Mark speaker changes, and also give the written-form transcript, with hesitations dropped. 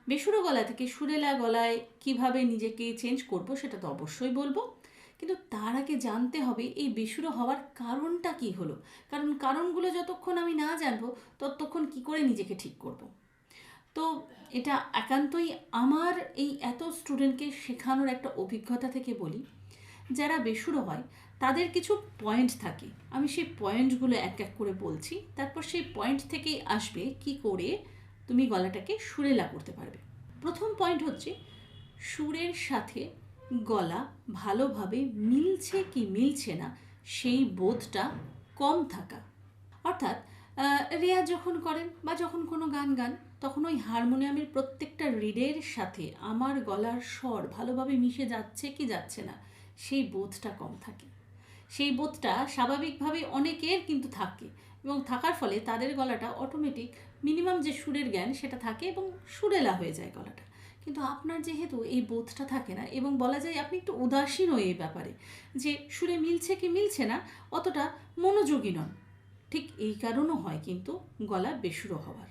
Speaker 1: বেসুরো গলা থেকে সুরেলা গলায় কিভাবে নিজেকে চেঞ্জ করব সেটা তো অবশ্যই বলবো, কিন্তু তার আগে জানতে হবে এই বেসুরো হওয়ার কারণটা কি হলো। কারণ কারণগুলো যতক্ষণ আমি না জানবো ততক্ষণ কি করে নিজেকে ঠিক করব। তো এটা একান্তই আমার এই এত স্টুডেন্টকে শেখানোর একটা অভিজ্ঞতা থেকে বলি, যারা বেসুরো হয় তাদের কিছু পয়েন্ট থাকে, আমি সেই পয়েন্টগুলো এক এক করে বলছি, তারপর সেই পয়েন্ট থেকেই আসবে কি করে তুমি গলাটাকে সুরেলা করতে পারবে। প্রথম পয়েন্ট হচ্ছে সুরের সাথে গলা ভালোভাবে মিলছে কি মিলছে না সেই বোধটা কম থাকা। অর্থাৎ রেয়াজ যখন করেন বা যখন কোনো গান গান, তখন ওই হারমোনিয়ামের প্রত্যেকটা রিডের সাথে আমার গলার স্বর ভালোভাবে মিশে যাচ্ছে কি যাচ্ছে না সেই বোধটা কম থাকে। সেই বোধটা স্বাভাবিকভাবে অনেকের কিন্তু থাকে, এবং থাকার ফলে তাদের গলাটা অটোমেটিক মিনিমাম যে সুরের জ্ঞান সেটা থাকে এবং সুরেলা হয়ে যায় গলাটা। কিন্তু আপনার যেহেতু এই বোধটা থাকে না, এবং বলা যায় আপনি একটু উদাসীনও এই ব্যাপারে, যে সুরে মিলছে কি মিলছে না অতটা মনোযোগী নন, ঠিক এই কারণও হয় কিন্তু গলা বেসুরো হওয়ার।